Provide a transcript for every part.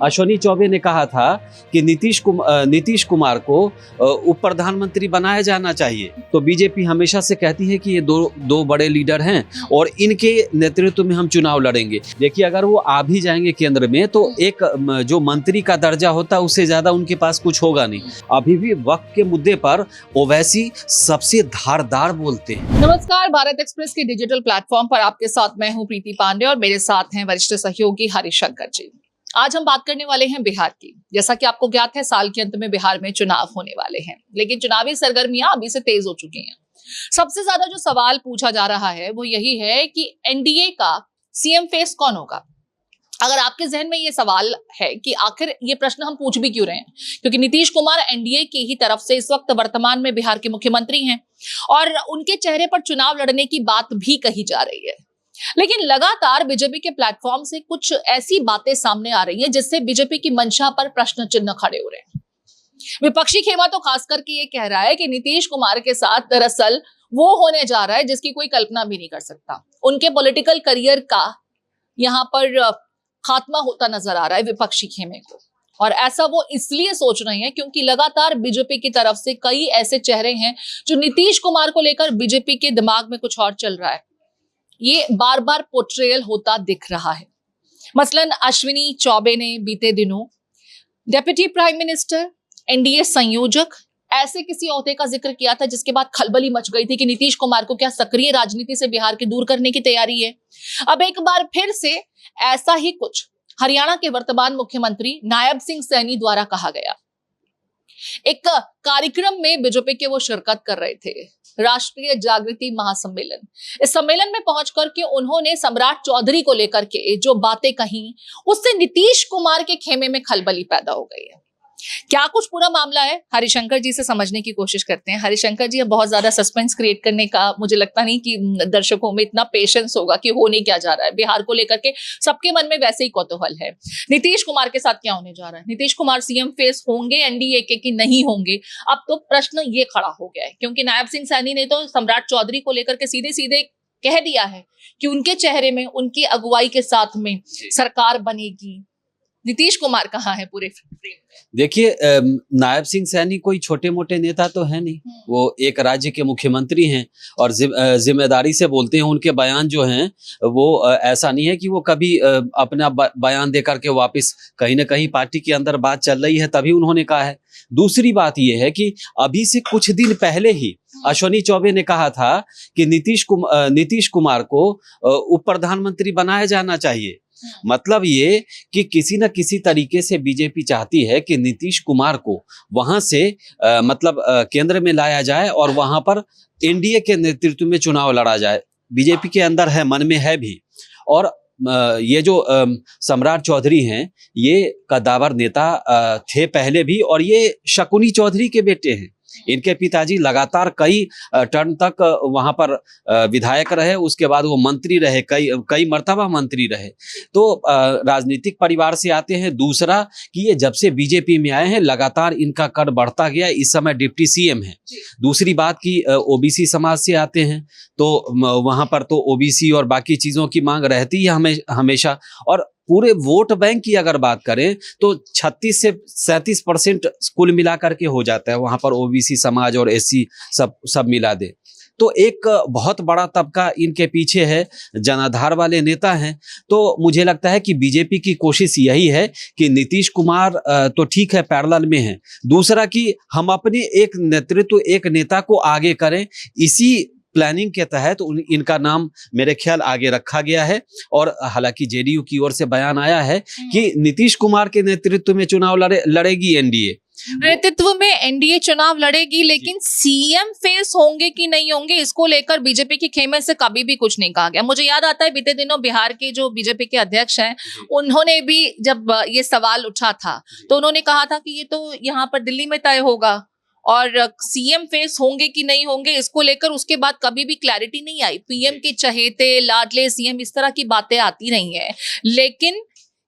अश्विनी चौबे ने कहा था कि नीतीश कुमार को उप प्रधानमंत्री बनाया जाना चाहिए। तो बीजेपी हमेशा से कहती है कि ये दो बड़े लीडर हैं और इनके नेतृत्व में हम चुनाव लड़ेंगे। देखिए, अगर वो आ भी जाएंगे केंद्र में तो एक जो मंत्री का दर्जा होता है उससे ज्यादा उनके पास कुछ होगा नहीं। अभी भी वक्त के मुद्दे पर ओवैसी सबसे धारदार बोलते हैं। नमस्कार, भारत एक्सप्रेस के डिजिटल प्लेटफॉर्म पर आपके साथ मैं हूं प्रीति पांडे और मेरे साथ हैं वरिष्ठ सहयोगी हरिशंकर जी। आज हम बात करने वाले हैं बिहार की। जैसा कि आपको ज्ञात है, साल के अंत में बिहार में चुनाव होने वाले हैं, लेकिन चुनावी सरगर्मियां अभी से तेज हो चुकी हैं। सबसे ज्यादा जो सवाल पूछा जा रहा है वो यही है कि एनडीए का सीएम फेस कौन होगा। अगर आपके जहन में ये सवाल है कि आखिर ये प्रश्न हम पूछ भी क्यों रहे हैं, क्योंकि नीतीश कुमार एनडीए की ही तरफ से इस वक्त वर्तमान में बिहार के मुख्यमंत्री हैं और उनके चेहरे पर चुनाव लड़ने की बात भी कही जा रही है। लेकिन लगातार बीजेपी के प्लेटफॉर्म से कुछ ऐसी बातें सामने आ रही हैं जिससे बीजेपी की मंशा पर प्रश्न चिन्ह खड़े हो रहे हैं। विपक्षी खेमा तो खास करके ये कह रहा है कि नीतीश कुमार के साथ दरअसल वो होने जा रहा है जिसकी कोई कल्पना भी नहीं कर सकता। उनके पॉलिटिकल करियर का यहाँ पर खात्मा होता नजर आ रहा है विपक्षी खेमे को, और ऐसा वो इसलिए सोच रहे हैं क्योंकि लगातार बीजेपी की तरफ से कई ऐसे चेहरे हैं जो नीतीश कुमार को लेकर बीजेपी के दिमाग में कुछ और चल रहा है। ये बार बार पोर्ट्रेयल होता दिख रहा है। मसलन अश्विनी चौबे ने बीते दिनों डेप्यूटी प्राइम मिनिस्टर, एनडीए संयोजक ऐसे किसी ओहदे का जिक्र किया था जिसके बाद खलबली मच गई थी कि नीतीश कुमार को क्या सक्रिय राजनीति से बिहार के दूर करने की तैयारी है। अब एक बार फिर से ऐसा ही कुछ हरियाणा के वर्तमान मुख्यमंत्री नायब सिंह सैनी द्वारा कहा गया। एक कार्यक्रम में बीजेपी के वो शिरकत कर रहे थे, राष्ट्रीय जागृति महासम्मेलन। इस सम्मेलन में पहुंचकर के उन्होंने सम्राट चौधरी को लेकर के जो बातें कही उससे नीतीश कुमार के खेमे में खलबली पैदा हो गई है। क्या कुछ पूरा मामला है, हरिशंकर जी से समझने की कोशिश करते हैं। हरिशंकर जी, अब बहुत ज्यादा सस्पेंस क्रिएट करने का मुझे लगता नहीं कि दर्शकों में इतना पेशेंस होगा कि होने क्या जा रहा है। बिहार को लेकर के सबके मन में वैसे ही कौतूहल है। नीतीश कुमार के साथ क्या होने जा रहा है, नीतीश कुमार सीएम फेस होंगे एनडीए के कि नहीं होंगे, अब तो प्रश्न ये खड़ा हो गया है क्योंकि नायब सिंह सैनी ने तो सम्राट चौधरी को लेकर के सीधे सीधे कह दिया है कि उनके चेहरे में, उनकी अगुवाई के साथ में सरकार बनेगी। नीतीश कुमार कहाँ है पूरे फ्रेम में? देखिए, नायब सिंह सैनी कोई छोटे मोटे नेता तो है नहीं। वो एक राज्य के मुख्यमंत्री हैं और जिम्मेदारी से बोलते हैं। उनके बयान जो हैं वो ऐसा नहीं है कि वो कभी अपना बयान दे करके वापस, कहीं ना कहीं पार्टी के अंदर बात चल रही है तभी उन्होंने कहा है। दूसरी बात ये है कि अभी से कुछ दिन पहले ही अश्विनी चौबे ने कहा था कि नीतीश कुमार को उप प्रधानमंत्री बनाया जाना चाहिए। मतलब ये कि किसी न किसी तरीके से बीजेपी चाहती है कि नीतीश कुमार को वहां से केंद्र में लाया जाए और वहां पर एनडीए के नेतृत्व में चुनाव लड़ा जाए। बीजेपी के अंदर है, मन में है भी। और ये जो सम्राट चौधरी हैं, ये कद्दावर नेता थे पहले भी और ये शकुनी चौधरी के बेटे हैं। इनके पिताजी लगातार कई टर्म तक वहां पर विधायक रहे, उसके बाद वो मंत्री रहे, कई मर्तबा मंत्री रहे। तो राजनीतिक परिवार से आते हैं। दूसरा कि ये जब से बीजेपी में आए हैं लगातार इनका कद बढ़ता गया। इस समय डिप्टी सीएम है। दूसरी बात कि ओबीसी समाज से आते हैं तो वहां पर तो ओबीसी और बाकी चीजों की मांग रहती है हमेशा। और पूरे वोट बैंक की अगर बात करें तो 36 से 37% कुल मिलाकर के हो जाता है वहां पर, ओबीसी समाज और एससी सब मिला दे तो एक बहुत बड़ा तबका इनके पीछे है, जनाधार वाले नेता हैं। तो मुझे लगता है कि बीजेपी की कोशिश यही है कि नीतीश कुमार तो ठीक है, पैरेलल में है। दूसरा कि हम अपने एक नेतृत्व, एक नेता को आगे करें। इसी प्लानिंग के तहत इनका नाम मेरे ख्याल आगे रखा गया है। और हालांकि जेडीयू की ओर से बयान आया है कि नीतीश कुमार के नेतृत्व में चुनाव लड़ेगी एनडीए। नेतृत्व में एनडीए चुनाव लड़ेगी, लेकिन सीएम फेस होंगे कि नहीं होंगे इसको लेकर बीजेपी के खेमे से कभी भी कुछ नहीं कहा गया। मुझे याद आता है बीते दिनों बिहार के जो बीजेपी के अध्यक्ष हैं उन्होंने भी जब ये सवाल उठा था तो उन्होंने कहा था कि ये तो यहाँ पर दिल्ली में तय होगा और सीएम फेस होंगे कि नहीं होंगे इसको लेकर उसके बाद कभी भी क्लैरिटी नहीं आई। पीएम के चहेते, लाडले सीएम, इस तरह की बातें आती रही हैं। लेकिन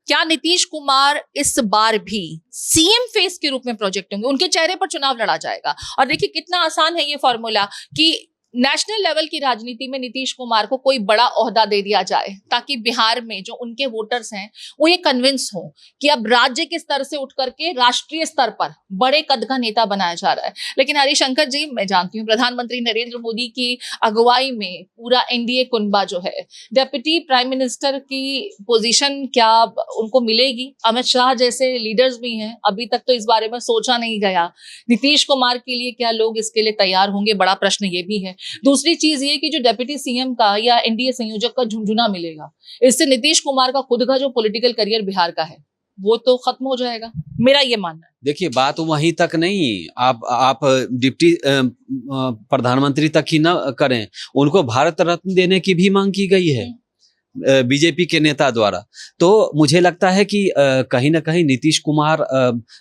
क्या नीतीश कुमार इस बार भी सीएम फेस के रूप में प्रोजेक्ट होंगे, उनके चेहरे पर चुनाव लड़ा जाएगा? और देखिए कितना आसान है ये फॉर्मूला कि नेशनल लेवल की राजनीति में नीतीश कुमार को कोई बड़ा ओहदा दे दिया जाए ताकि बिहार में जो उनके वोटर्स हैं वो ये कन्विंस हो कि अब राज्य के स्तर से उठ करके राष्ट्रीय स्तर पर बड़े कद का नेता बनाया जा रहा है। लेकिन हरिशंकर जी, मैं जानती हूँ प्रधानमंत्री नरेंद्र मोदी की अगुवाई में पूरा एनडीए कुनबा जो है, डेप्यूटी प्राइम मिनिस्टर की पोजीशन क्या उनको मिलेगी? अमित शाह जैसे लीडर्स भी हैं, अभी तक तो इस बारे में सोचा नहीं गया। नीतीश कुमार के लिए क्या लोग इसके लिए तैयार होंगे? बड़ा प्रश्न ये भी है। दूसरी चीज ये कि जो डेप्यूटी सीएम का या एनडीए संयोजक का झुंझुना मिलेगा, इससे नीतीश कुमार का खुद का जो पॉलिटिकल करियर बिहार का है वो तो खत्म हो जाएगा, मेरा ये मानना है। देखिए, बात वहीं तक नहीं, आप डिप्टी प्रधानमंत्री तक ही ना करें, उनको भारत रत्न देने की भी मांग की गई है बीजेपी के नेता द्वारा। तो मुझे लगता है कि कहीं ना कहीं नीतीश कुमार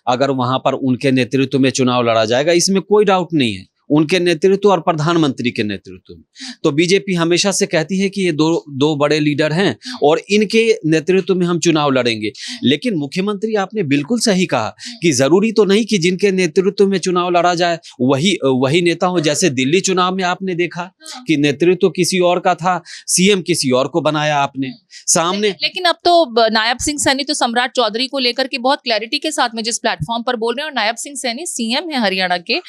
अगर वहां पर उनके नेतृत्व में चुनाव लड़ा जाएगा, इसमें कोई डाउट नहीं है, उनके नेतृत्व और प्रधानमंत्री के नेतृत्व में। तो बीजेपी हमेशा से कहती है कि ये दो बड़े लीडर हैं और इनके नेतृत्व में हम चुनाव लड़ेंगे। लेकिन मुख्यमंत्री आपने बिल्कुल सही कहा कि जरूरी तो नहीं कि जिनके नेतृत्व में चुनाव लड़ा जाए वही नेता हो। जैसे दिल्ली चुनाव में आपने देखा कि नेतृत्व किसी और का था, सीएम किसी और को बनाया आपने सामने। लेकिन अब तो नायब सिंह सैनी तो सम्राट चौधरी को लेकर के बहुत क्लैरिटी के साथ में जिस प्लेटफॉर्म पर बोल रहे हैं, और नायब सिंह सैनी सीएम है हरियाणा के,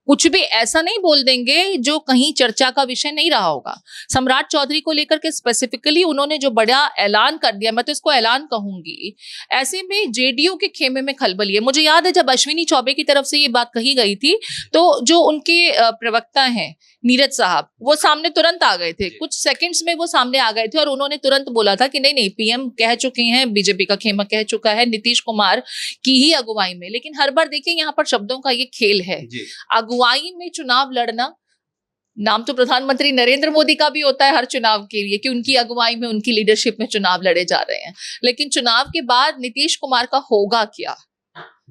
कुछ भी ऐसा नहीं बोल देंगे जो कहीं चर्चा का विषय नहीं रहा होगा। सम्राट चौधरी को लेकर के स्पेसिफिकली उन्होंने जो बड़ा ऐलान कर दिया, मैं तो इसको ऐलान कहूंगी, ऐसे में जेडीयू के खेमे में खलबली है। मुझे याद है जब अश्विनी चौबे की तरफ से ये बात कही गई थी तो जो उनके प्रवक्ता हैं नीरज साहब, वो सामने तुरंत आ गए थे, कुछ सेकंड्स में वो सामने आ गए थे और उन्होंने तुरंत बोला था कि नहीं पीएम कह चुके हैं, बीजेपी का खेमा कह चुका है नीतीश कुमार की ही अगुवाई में। लेकिन हर बार देखिए यहाँ पर शब्दों का ये खेल है। अगुवाई में चुनाव लड़ना, नाम तो प्रधानमंत्री नरेंद्र मोदी का भी होता है हर चुनाव के लिए कि उनकी अगुवाई में, उनकी लीडरशिप में चुनाव लड़े जा रहे हैं, लेकिन चुनाव के बाद नीतीश कुमार का होगा क्या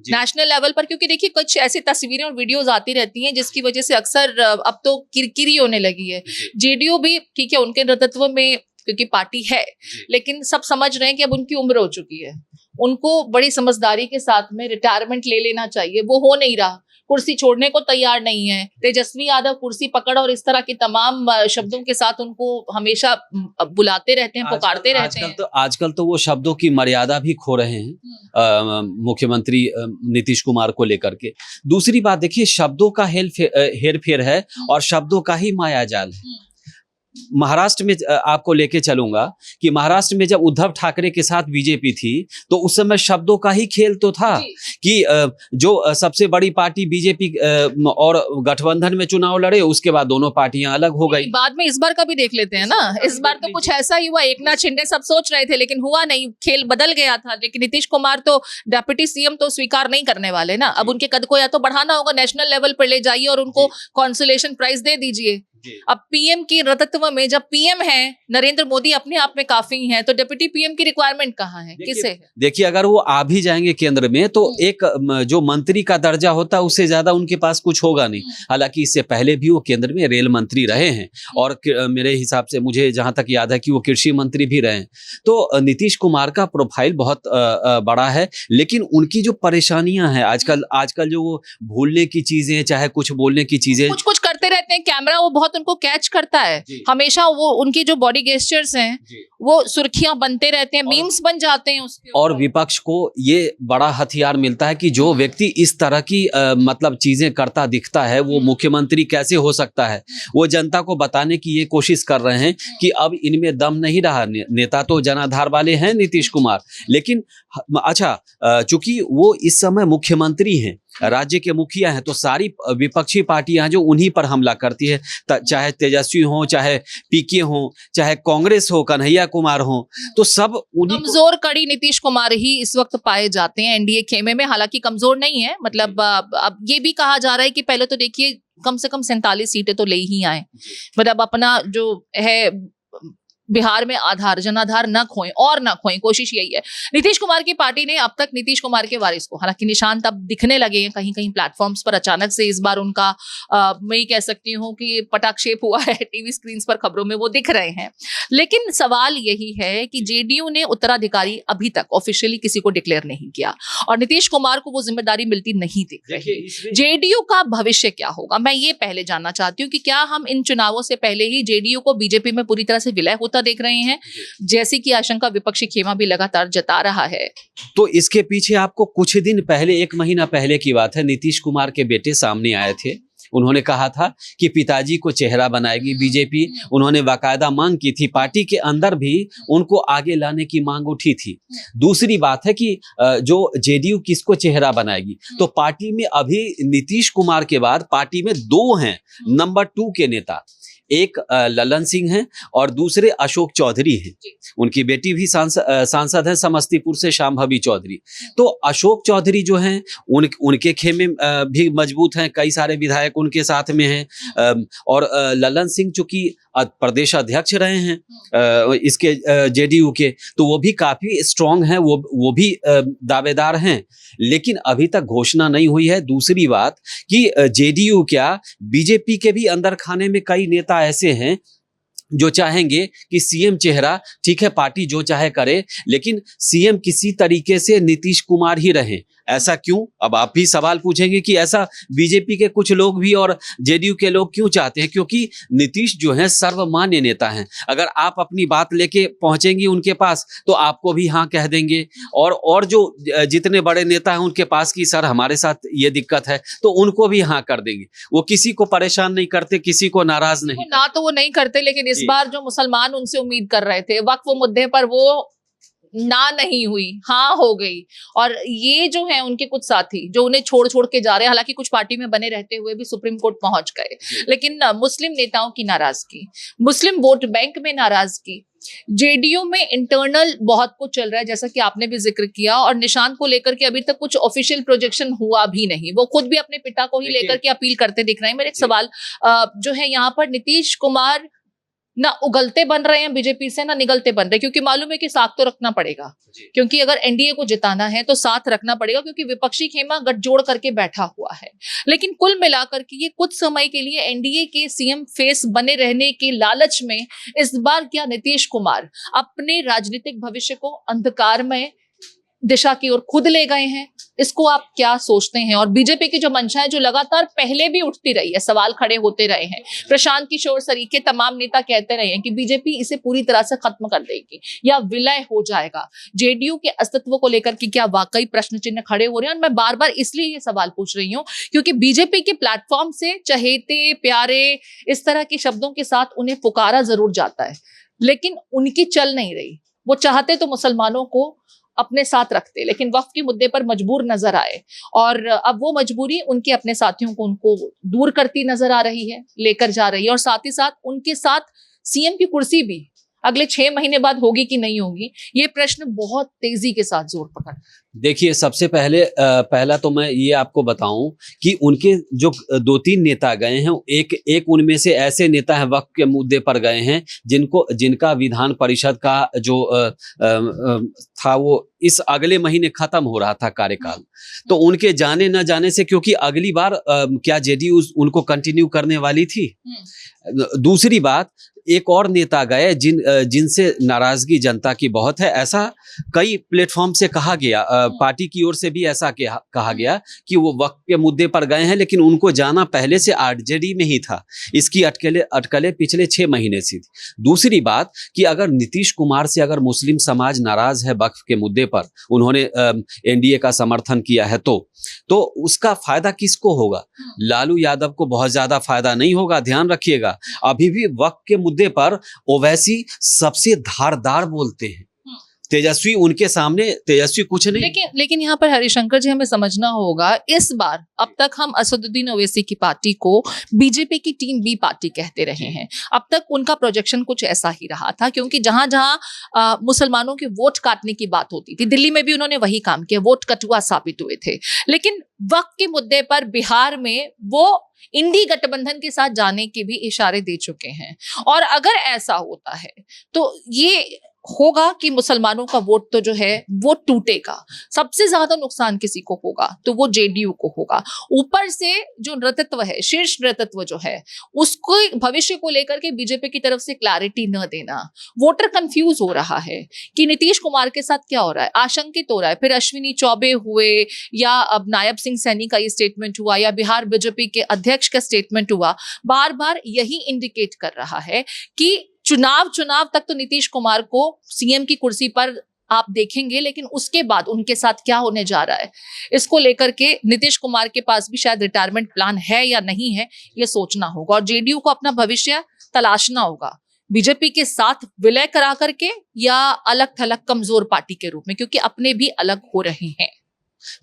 नेशनल लेवल पर? क्योंकि देखिए कुछ ऐसी तस्वीरें और वीडियोस आती रहती हैं जिसकी वजह से अक्सर अब तो किरकिरी होने लगी है। जेडीयू भी ठीक है, उनके नेतृत्व में क्योंकि पार्टी है, लेकिन सब समझ रहे हैं कि अब उनकी उम्र हो चुकी है, उनको बड़ी समझदारी के साथ में रिटायरमेंट ले लेना चाहिए। वो हो नहीं रहा, कुर्सी छोड़ने को तैयार नहीं है। तेजस्वी यादव कुर्सी पकड़ और इस तरह की तमाम शब्दों के साथ उनको हमेशा बुलाते रहते हैं, पुकारते रहते हैं। आजकल तो वो शब्दों की मर्यादा भी खो रहे हैं मुख्यमंत्री नीतीश कुमार को लेकर के। दूसरी बात देखिए, शब्दों का हेर फेर है और शब्दों का ही मायाजाल है। महाराष्ट्र में आपको लेके चलूंगा कि महाराष्ट्र में जब उद्धव ठाकरे के साथ बीजेपी थी तो उस समय शब्दों का ही खेल तो था कि जो सबसे बड़ी पार्टी बीजेपी और गठबंधन में चुनाव लड़े, उसके बाद दोनों पार्टियां अलग हो गई। बाद में इस बार का भी देख लेते हैं ना, इस बार तो कुछ ऐसा ही हुआ, एकनाथ शिंदे सब सोच रहे थे लेकिन हुआ नहीं, खेल बदल गया था। लेकिन नीतीश कुमार तो डेप्यूटी सीएम तो स्वीकार नहीं करने वाले ना, अब उनके कद को या तो बढ़ाना होगा, नेशनल लेवल पर ले जाइए और उनको कॉन्सोलेशन प्राइज दे दीजिए। अब पीएम की नेतृत्व में जब पीएम है नरेंद्र मोदी अपने आप में काफी हैं, तो डिप्टी पीएम की रिक्वायरमेंट कहाँ है, किसे है? देखिए, अगर वो आ भी जाएंगे केंद्र में तो एक जो मंत्री का दर्जा होता है उससे ज्यादा उनके पास कुछ होगा नहीं। हालांकि इससे पहले भी वो केंद्र में रेल मंत्री रहे हैं और मेरे हिसाब से मुझे जहां तक याद है कि वो कृषि मंत्री भी रहे हैं। तो नीतीश कुमार का प्रोफाइल बहुत बड़ा है, लेकिन उनकी जो परेशानियां हैं आजकल जो वो भूलने की चीजें, चाहे कुछ बोलने की चीजें, कुछ करते रहते हैं, कैमरा वो बहुत उनको कैच करता है हमेशा। वो उनकी जो बॉडी गेस्चर्स हैं वो सुर्खियां बनते रहते हैं, मीम्स बन जाते हैं उसके। और विपक्ष को ये बड़ा हथियार मिलता है कि जो व्यक्ति इस तरह की मतलब चीजें करता दिखता है वो मुख्यमंत्री कैसे हो सकता है। वो जनता को बताने की ये कोशिश कर रहे हैं कि अब इनमें दम नहीं रहा। नेता तो जनाधार वाले हैं नीतीश कुमार, लेकिन अच्छा, चूंकि वो इस समय मुख्यमंत्री हैं, राज्य के मुखिया हैं, तो सारी विपक्षी पार्टियां जो उन्हीं पर हमला करती है, चाहे तेजस्वी हो, चाहे पीके हो, चाहे कांग्रेस हो, कन्हैया कुमार हो, तो सब उन्हीं कमजोर कड़ी नीतीश कुमार ही इस वक्त पाए जाते हैं एनडीए खेमे में। हालांकि कमजोर नहीं है, मतलब अब ये भी कहा जा रहा है कि पहले तो देखिए कम से कम 47 सीटें तो ले ही आए, मतलब अपना जो है बिहार में आधार जनाधार न खोएं और न खोएं, कोशिश यही है। नीतीश कुमार की पार्टी ने अब तक नीतीश कुमार के वारिस को, हालांकि निशान तब दिखने लगे हैं कहीं कहीं प्लेटफॉर्म्स पर, अचानक से इस बार उनका मैं ये कह सकती हूँ कि पटाक्षेप हुआ है, टीवी स्क्रीन पर खबरों में वो दिख रहे हैं। लेकिन सवाल यही है कि जेडीयू ने उत्तराधिकारी अभी तक ऑफिशियली किसी को डिक्लेयर नहीं किया और नीतीश कुमार को वो जिम्मेदारी मिलती नहीं दिख रही। जेडीयू का भविष्य क्या होगा, मैं ये पहले जानना चाहती हूँ कि क्या हम इन चुनावों से पहले ही जेडीयू को बीजेपी में पूरी तरह से विलय होता देख रहे हैं, जैसी की आशंका विपक्षी खेमा भी लगातार जता रहा है? तो इसके पीछे आपको कुछ दिन पहले, 1 महीना पहले की बात है, नीतीश कुमार के बेटे सामने आए थे। उन्होंने कहा था कि पिताजी को चेहरा बनाएगी बीजेपी। उन्होंने बाकायदा मांग की थी, पार्टी के अंदर भी उनको आगे लाने की मांग उठी थी। दूसरी बात है कि जो जेडीयू किसको चेहरा बनाएगी, तो पार्टी में अभी नीतीश कुमार के बाद पार्टी में 2 हैं नंबर 2 के नेता। एक ललन सिंह हैं और दूसरे अशोक चौधरी हैं। उनकी बेटी भी सांसद है समस्तीपुर से, शांभवी चौधरी। तो अशोक चौधरी जो हैं उनके खेमे भी मजबूत हैं, कई सारे विधायक उनके साथ में हैं। और ललन सिंह चूंकि प्रदेश अध्यक्ष रहे हैं इसके जेडीयू के, तो वो भी काफी स्ट्रांग हैं, वो भी दावेदार हैं। लेकिन अभी तक घोषणा नहीं हुई है। दूसरी बात कि जेडीयू क्या, बीजेपी के भी अंदर खाने में कई नेता ऐसे हैं जो चाहेंगे कि सीएम चेहरा, ठीक है पार्टी जो चाहे करे, लेकिन सीएम किसी तरीके से नीतीश कुमार ही रहे। ऐसा क्यों? अब आप भी सवाल पूछेंगे कि ऐसा बीजेपी के कुछ लोग भी और जेडीयू के लोग क्यों चाहते हैं? क्योंकि नीतीश जो है सर्वमान्य नेता हैं। अगर आप अपनी बात लेके पहुंचेंगी उनके पास तो आपको भी हाँ कह देंगे, और जो जितने बड़े नेता हैं उनके पास की सर हमारे साथ ये दिक्कत है तो उनको भी हाँ कर देंगे। वो किसी को परेशान नहीं करते, किसी को नाराज नहीं। ना तो वो नहीं करते, लेकिन इस बार जो मुसलमान उनसे उम्मीद कर रहे थे वक्फ मुद्दे पर, वो ना नहीं हुई, हाँ हो गई। और ये जो है उनके कुछ साथी जो उन्हें छोड़ छोड़ के जा रहे हैं, हालांकि कुछ पार्टी में बने रहते हुए भी सुप्रीम कोर्ट पहुंच गए, लेकिन मुस्लिम नेताओं की नाराजगी, मुस्लिम वोट बैंक में नाराजगी, जेडीयू में इंटरनल बहुत कुछ चल रहा है जैसा कि आपने भी जिक्र किया, और निशान को लेकर के अभी तक कुछ ऑफिशियल प्रोजेक्शन हुआ भी नहीं। वो खुद भी अपने पिता को ही लेकर के अपील करते दिख रहे हैं। मेरा एक सवाल जो है यहाँ पर, नीतीश कुमार ना उगलते बन रहे हैं बीजेपी से, ना निगलते बन रहे, क्योंकि मालूम है कि साथ तो रखना पड़ेगा, क्योंकि अगर एनडीए को जिताना है तो साथ रखना पड़ेगा, क्योंकि विपक्षी खेमा गठजोड़ करके बैठा हुआ है। लेकिन कुल मिलाकर के ये कुछ समय के लिए एनडीए के सीएम फेस बने रहने के लालच में इस बार क्या नीतीश कुमार अपने राजनीतिक भविष्य को अंधकारमय दिशा की ओर खुद ले गए हैं? इसको आप क्या सोचते हैं? और बीजेपी की जो मंशा है, जो लगातार पहले भी उठती रही है, सवाल खड़े होते रहे हैं, प्रशांत किशोर सरीखे तमाम नेता कहते रहे हैं कि बीजेपी इसे पूरी तरह से खत्म कर देगी या विलय हो जाएगा। जेडीयू के अस्तित्व को लेकर के क्या वाकई प्रश्न चिन्ह खड़े हो रहे हैं? और मैं बार बार इसलिए ये सवाल पूछ रही हूँ क्योंकि बीजेपी के प्लेटफॉर्म से चहेते प्यारे इस तरह के शब्दों के साथ उन्हें पुकारा जरूर जाता है, लेकिन उनकी चल नहीं रही। वो चाहते तो मुसलमानों को अपने साथ रखते, लेकिन वक्फ के मुद्दे पर मजबूर नजर आए, और अब वो मजबूरी उनके अपने साथियों को उनको दूर करती नजर आ रही है, लेकर जा रही है। और साथ ही साथ उनके साथ सीएम की कुर्सी भी अगले 6 महीने बाद होगी कि नहीं होगी, ये प्रश्न बहुत तेजी के साथ जोर पकड़। देखिए, सबसे पहला तो मैं ये आपको बताऊं कि उनके जो 2-3 नेता गए हैं, एक उनमें से ऐसे नेता हैं वक्फ के मुद्दे पर गए हैं जिनका विधान परिषद का जो था वो इस अगले महीने खत्म हो रहा था कार्यकाल। तो उनके जाने न जाने से, क्योंकि अगली बार क्या जेडीयू उनको कंटिन्यू करने वाली थी। दूसरी बात, एक और नेता गए जिनसे नाराजगी जनता की बहुत है। ऐसा कई प्लेटफॉर्म से कहा गया, पार्टी की ओर से भी ऐसा कहा गया कि वो वक्त के मुद्दे पर गए हैं, लेकिन उनको जाना पहले से आरजेडी में ही था। इसकी अटकलें पिछले 6 महीने से थी। दूसरी बात कि अगर नीतीश कुमार से अगर मुस्लिम समाज नाराज है वक्फ के मुद्दे पर, उन्होंने एनडीए का समर्थन किया है, तो उसका फायदा किसको होगा? लालू यादव को बहुत ज्यादा फायदा नहीं होगा। ध्यान रखिएगा, अभी भी वक्फ के मुद्दे पर ओवैसी सबसे धारदार बोलते हैं, तेजस्वी उनके सामने तेजस्वी कुछ नहीं। लेकिन यहाँ पर हरिशंकर जी हमें समझना होगा, इस बार अब तक हम असदुद्दीन ओवैसी की पार्टी को बीजेपी की टीम बी पार्टी कहते रहे हैं। अब तक उनका प्रोजेक्शन कुछ ऐसा ही रहा था, क्योंकि जहां जहां मुसलमानों के वोट काटने की बात होती थी, दिल्ली में भी उन्होंने वही काम किया, वोट कटुआ साबित हुए थे। लेकिन वक्त के मुद्दे पर बिहार में वो इंडी गठबंधन के साथ जाने के भी इशारे दे चुके हैं। और अगर ऐसा होता है तो ये होगा कि मुसलमानों का वोट तो जो है वो टूटेगा। सबसे ज्यादा नुकसान किसी को होगा तो वो जेडीयू को होगा। ऊपर से जो नेतृत्व है, शीर्ष नेतृत्व जो है, उसको भविष्य को लेकर के बीजेपी की तरफ से क्लैरिटी न देना, वोटर कंफ्यूज हो रहा है कि नीतीश कुमार के साथ क्या हो रहा है, आशंकित हो रहा है। फिर अश्विनी चौबे हुए या अब नायब सिंह सैनी का ये स्टेटमेंट हुआ या बिहार बीजेपी के अध्यक्ष का स्टेटमेंट हुआ, बार बार यही इंडिकेट कर रहा है कि चुनाव तक तो नीतीश कुमार को सीएम की कुर्सी पर आप देखेंगे, लेकिन उसके बाद उनके साथ क्या होने जा रहा है, इसको लेकर के नीतीश कुमार के पास भी शायद रिटायरमेंट प्लान है या नहीं है, ये सोचना होगा। और जेडीयू को अपना भविष्य तलाशना होगा, बीजेपी के साथ विलय करा करके या अलग थलग कमजोर पार्टी के रूप में, क्योंकि अपने भी अलग हो रहे हैं।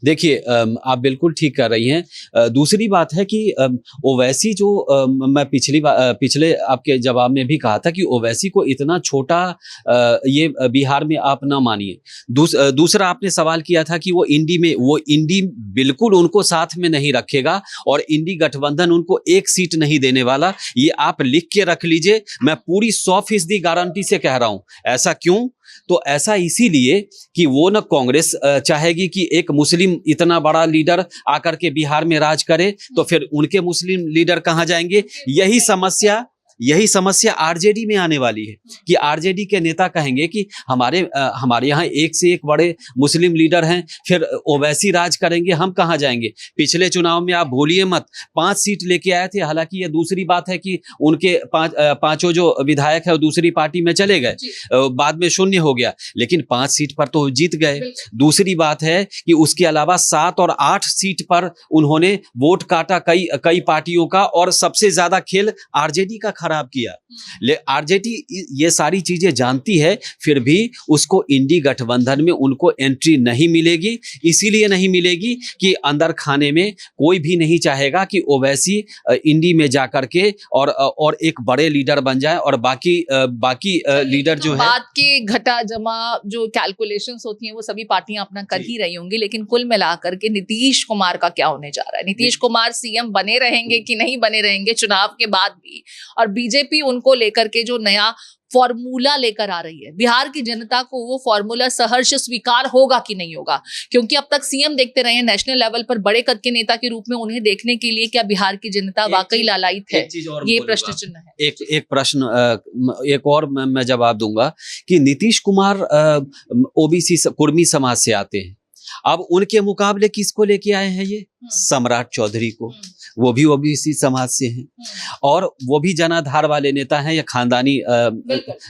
देखिए, आप बिल्कुल ठीक कर रही हैं। दूसरी बात है कि ओवैसी जो मैं पिछले आपके जवाब में भी कहा था कि ओवैसी को इतना छोटा ये बिहार में आप ना मानिए। दूसरा आपने सवाल किया था कि वो इंडी बिल्कुल उनको साथ में नहीं रखेगा और इंडी गठबंधन उनको एक सीट नहीं देने वाला। ये आप लिख के रख लीजिए, मैं पूरी 100% गारंटी से कह रहा हूं। ऐसा क्यों? तो ऐसा इसीलिए कि वो न कांग्रेस चाहेगी कि एक मुस्लिम इतना बड़ा लीडर आकर के बिहार में राज करे, तो फिर उनके मुस्लिम लीडर कहां जाएंगे? यही समस्या आरजेडी में आने वाली है कि आरजेडी के नेता कहेंगे कि हमारे यहाँ एक से एक बड़े मुस्लिम लीडर हैं, फिर ओवैसी राज करेंगे, हम कहां जाएंगे? पिछले चुनाव में आप भूलिए मत 5 सीट लेके आए थे। हालांकि ये दूसरी बात है कि उनके पांचों जो विधायक है वो दूसरी पार्टी में चले गए, बाद में शून्य हो गया, लेकिन 5 सीट पर तो जीत गए। दूसरी बात है कि उसके अलावा 7 और 8 सीट पर उन्होंने वोट काटा कई पार्टियों का, और सबसे ज्यादा खेल आरजेडी का खराब किया। आरजेडी ये सारी चीजें जानती है, फिर भी उसको इंडी गठबंधन में उनको एंट्री नहीं मिलेगी। इसीलिए नहीं मिलेगी कि अंदर खाने में कोई भी नहीं चाहेगा कि ओवैसी इंडी में जाकर के और एक बड़े लीडर बन जाए और बाकी लीडर जो है, बात के घटा जमा जो कैलकुलेशंस होती हैं वो सभी पार्टियां अपना कर ही रही होंगी। लेकिन कुल मिलाकर के नीतीश कुमार का क्या होने जा रहा है? नीतीश कुमार सीएम बने रहेंगे कि नहीं बने रहेंगे चुनाव के बाद भी? और बीजेपी उनको लेकर के जो नया फॉर्मूला लेकर आ रही है, बिहार की जनता को वो फॉर्मूला सहर्ष स्वीकार होगा कि नहीं होगा? क्योंकि अब तक सीएम देखते रहे हैं नेशनल लेवल पर बड़े कद के नेता के रूप में, उन्हें देखने के लिए क्या बिहार की जनता वाकई लालायित है? ये प्रश्न चिन्ह है। एक प्रश्न एक और मैं जवाब दूंगा कि नीतीश कुमार ओबीसी कुर्मी समाज से आते हैं। अब उनके मुकाबले किसको लेके आए हैं? ये सम्राट चौधरी को, वो भी ओबीसी समाज से हैं और वो भी जनाधार वाले नेता हैं, या खानदानी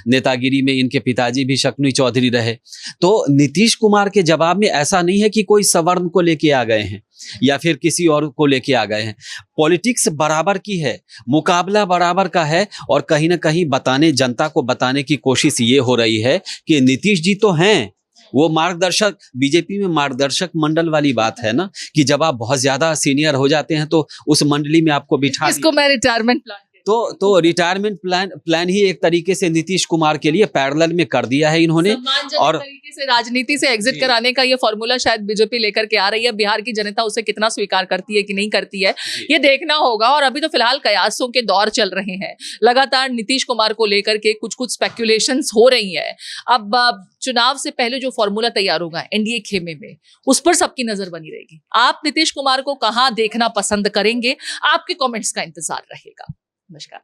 नेतागिरी में इनके पिताजी भी शकुनी चौधरी रहे। तो नीतीश कुमार के जवाब में ऐसा नहीं है कि कोई सवर्ण को लेके आ गए हैं या फिर किसी और को लेके आ गए हैं। पॉलिटिक्स बराबर की है, मुकाबला बराबर का है, और कहीं ना कहीं जनता को बताने की कोशिश ये हो रही है कि नीतीश जी तो हैं, वो मार्गदर्शक, बीजेपी में मार्गदर्शक मंडल वाली बात है ना, कि जब आप बहुत ज्यादा सीनियर हो जाते हैं तो उस मंडली में आपको बिठा, इसको मैं रिटायरमेंट प्लान, तो रिटायरमेंट प्लान ही एक तरीके से नीतीश कुमार के लिए पैरेलल में कर दिया है इन्होंने। और तरीके से राजनीति से एग्जिट कराने का ये फॉर्मूला शायद बीजेपी लेकर के आ रही है। बिहार की जनता उसे कितना स्वीकार करती है कि नहीं करती है, ये देखना होगा। और अभी तो फिलहाल कयासों के दौर चल रहे हैं, लगातार नीतीश कुमार को लेकर के कुछ स्पेक्यूलेशंस हो रही है। अब चुनाव से पहले जो फॉर्मूला तैयार होगा एनडीए खेमे में, उस पर सबकी नजर बनी रहेगी। आप नीतीश कुमार को कहां देखना पसंद करेंगे? आपके कमेंट्स का इंतजार रहेगा। नमस्कार।